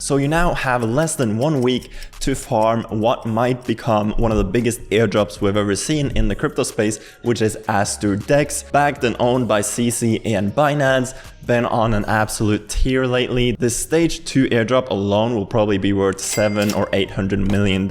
So you now have less than 1 week to farm what might become one of the biggest airdrops we've ever seen in the crypto space, which is Aster DEX, backed and owned by CZ and Binance. Been on an absolute tear lately. This stage 2 airdrop alone will probably be worth $700 or $800 million,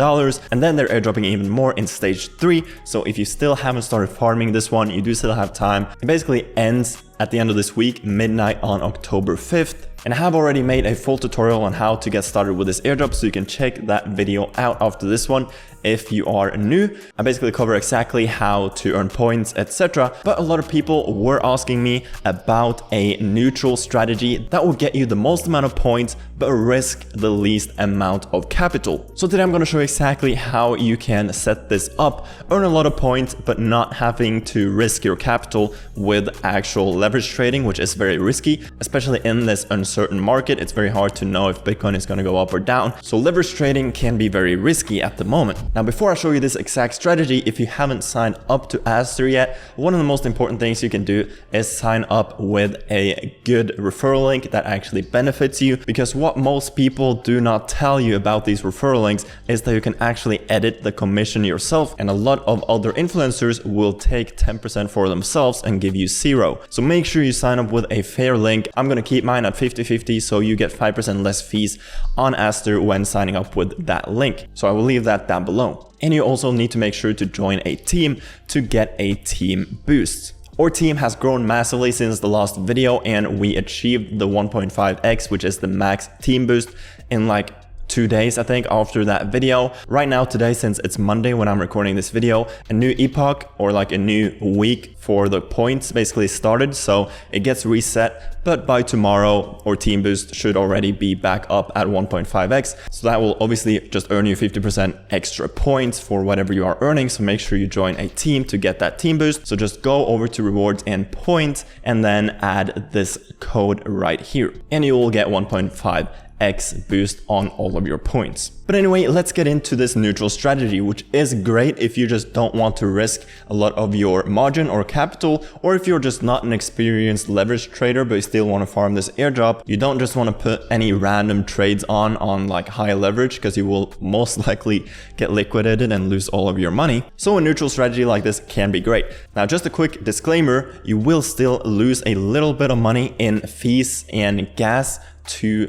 and then they're airdropping even more in stage 3. So if you still haven't started farming this one, you do still have time. It basically ends at the end of this week, midnight on October 5th. And I have already made a full tutorial on how to get started with this airdrop, so you can check that video out after this one if you are new. I basically cover exactly how to earn points, etc. But a lot of people were asking me about a neutral strategy that will get you the most amount of points but risk the least amount of capital. So today I'm going to show you exactly how you can set this up, earn a lot of points but not having to risk your capital with actual leverage trading, which is very risky, especially in this uncertain market. It's very hard to know if Bitcoin is going to go up or down. So leverage trading can be very risky at the moment. Now, before I show you this exact strategy, if you haven't signed up to Aster yet, one of the most important things you can do is sign up with a good referral link that actually benefits you, because what most people do not tell you about these referral links is that you can actually edit the commission yourself, and a lot of other influencers will take 10% for themselves and give you 0. So make sure you sign up with a fair link. I'm going to keep mine at 50-50, so you get 5% less fees on Aster when signing up with that link. So I will leave that down below. And you also need to make sure to join a team to get a team boost. Our team has grown massively since the last video, and we achieved the 1.5x, which is the max team boost, in like 2 days, I think, after that video. Right now, today, since it's Monday when I'm recording this video, a new epoch, or like a new week for the points, basically started. So it gets reset, but by tomorrow, our team boost should already be back up at 1.5x. So that will obviously just earn you 50% extra points for whatever you are earning. So make sure you join a team to get that team boost. So just go over to rewards and points and then add this code right here, and you will get 1.5x boost on all of your points. But anyway, let's get into this neutral strategy, which is great if you just don't want to risk a lot of your margin or capital, or if you're just not an experienced leverage trader but you still want to farm this airdrop. You don't just want to put any random trades on like high leverage, because you will most likely get liquidated and lose all of your money. So a neutral strategy like this can be great. Now, just a quick disclaimer, you will still lose a little bit of money in fees and gas to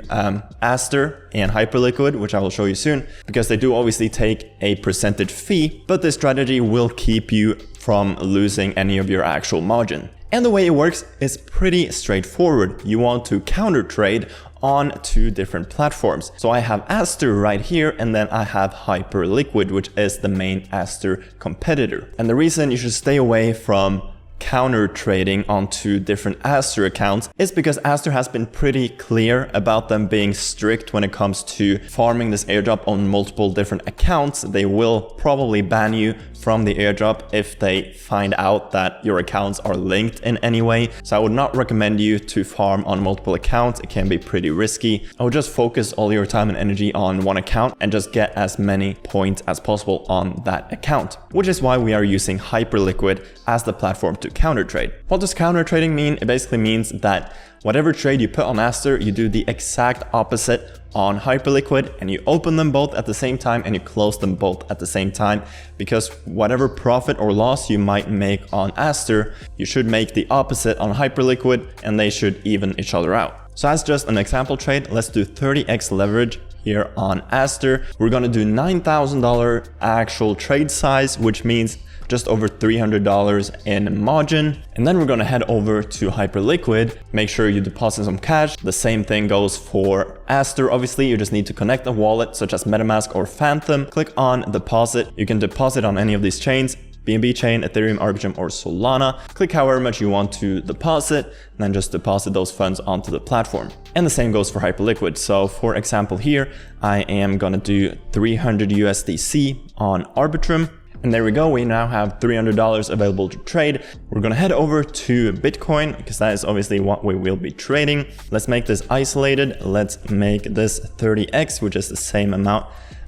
Aster and Hyperliquid, which I will show you soon, because they do obviously take a percentage fee, but this strategy will keep you from losing any of your actual margin. And the way it works is pretty straightforward. You want to counter trade on 2 different platforms. So I have Aster right here, and then I have Hyperliquid, which is the main Aster competitor. And the reason you should stay away from counter trading onto different Aster accounts is because Aster has been pretty clear about them being strict when it comes to farming this airdrop on multiple different accounts. They will probably ban you from the airdrop if they find out that your accounts are linked in any way. So I would not recommend you to farm on multiple accounts. It can be pretty risky. I would just focus all your time and energy on one account and just get as many points as possible on that account, which is why we are using Hyperliquid as the platform to counter trade. What does counter trading mean? It basically means that whatever trade you put on Aster, you do the exact opposite on Hyperliquid, and you open them both at the same time and you close them both at the same time, because whatever profit or loss you might make on Aster, you should make the opposite on Hyperliquid, and they should even each other out. So as just an example trade, let's do 30x leverage here on Aster. We're going to do $9,000 actual trade size, which means just over $300 in margin. And then we're going to head over to Hyperliquid. Make sure you deposit some cash. The same thing goes for Aster. Obviously, you just need to connect a wallet such as MetaMask or Phantom. Click on deposit. You can deposit on any of these chains: BNB chain, Ethereum, Arbitrum, or Solana. Click however much you want to deposit, and then just deposit those funds onto the platform. And the same goes for Hyperliquid. So for example here, I am going to do 300 USDC on Arbitrum. And there we go, we now have $300 available to trade. We're gonna head over to Bitcoin, because that is obviously what we will be trading. Let's make this isolated. Let's make this 30x, which is the same amount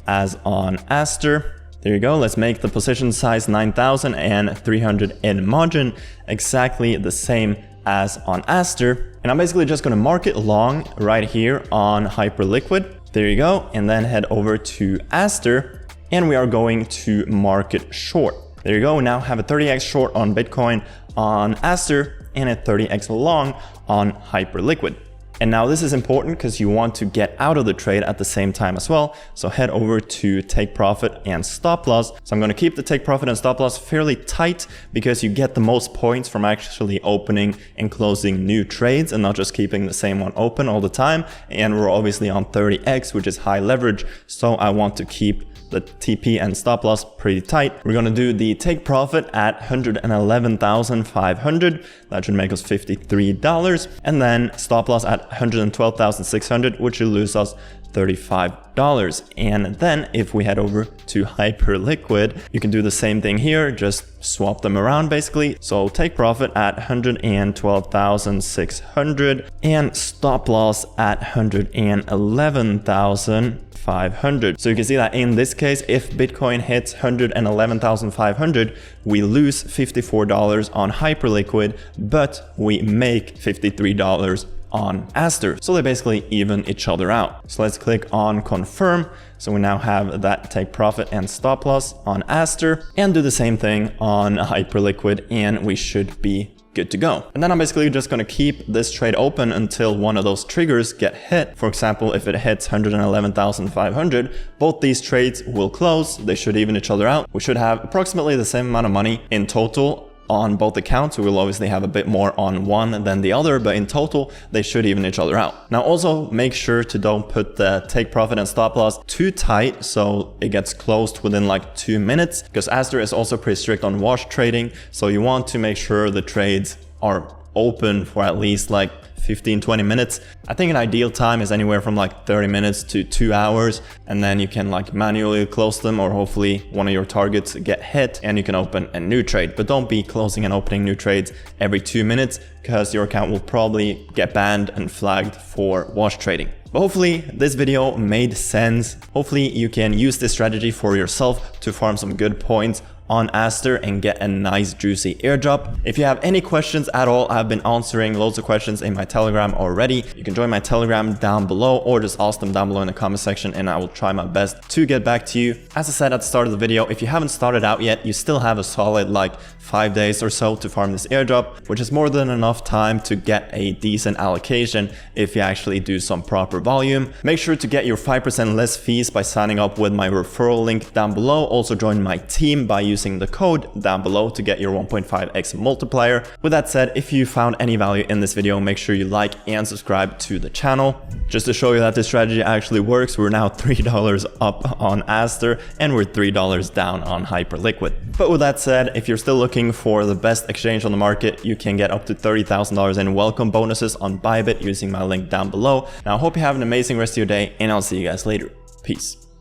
as on Aster. There you go. Let's make the position size 9,000 and 300 in margin, exactly the same as on Aster. And I'm basically just going to mark it long right here on Hyperliquid. There you go. And then head over to Aster and we are going to market short. There you go. We now have a 30x short on Bitcoin on Aster and a 30x long on Hyperliquid. And now this is important because you want to get out of the trade at the same time as well. So head over to take profit and stop loss. So I'm going to keep the take profit and stop loss fairly tight because you get the most points from actually opening and closing new trades and not just keeping the same one open all the time. And we're obviously on 30x, which is high leverage. So I want to keep the TP and stop loss pretty tight. We're going to do the take profit at 111,500. That should make us $53. And then stop loss at 112,600, which will lose us $35. And then if we head over to Hyperliquid, you can do the same thing here, just swap them around basically. So take profit at 112,600 and stop loss at 111,500. So you can see that in this case, if Bitcoin hits 111,500, we lose $54 on Hyperliquid, but we make $53 on Aster. So they basically even each other out. So let's click on confirm. So we now have that take profit and stop loss on Aster and do the same thing on Hyperliquid and we should be good to go. And then I'm basically just going to keep this trade open until one of those triggers get hit. For example, if it hits 111,500, both these trades will close. They should even each other out. We should have approximately the same amount of money in total on both accounts. We will obviously have a bit more on one than the other, but in total, they should even each other out. Now also make sure to don't put the take profit and stop loss too tight so it gets closed within like 2 minutes, because Aster is also pretty strict on wash trading. So you want to make sure the trades are open for at least like 15-20 minutes. I think an ideal time is anywhere from like 30 minutes to 2 hours, and then you can like manually close them, or hopefully one of your targets get hit and you can open a new trade. But don't be closing and opening new trades every 2 minutes because your account will probably get banned and flagged for wash trading. But hopefully this video made sense. Hopefully you can use this strategy for yourself to farm some good points on Aster and get a nice juicy airdrop. If you have any questions at all, I've been answering loads of questions in my Telegram already. You can join my Telegram down below or just ask them down below in the comment section and I will try my best to get back to you. As I said at the start of the video, if you haven't started out yet, you still have a solid like 5 days or so to farm this airdrop, which is more than enough time to get a decent allocation if you actually do some proper volume. Make sure to get your 5% less fees by signing up with my referral link down below. Also join my team by using the code down below to get your 1.5x multiplier. With that said, if you found any value in this video, make sure you like and subscribe to the channel. Just to show you that this strategy actually works, we're now $3 up on Aster and we're $3 down on Hyperliquid. But with that said, if you're still looking for the best exchange on the market, you can get up to $30,000 in welcome bonuses on ByBit using my link down below. Now I hope you have an amazing rest of your day and I'll see you guys later. Peace.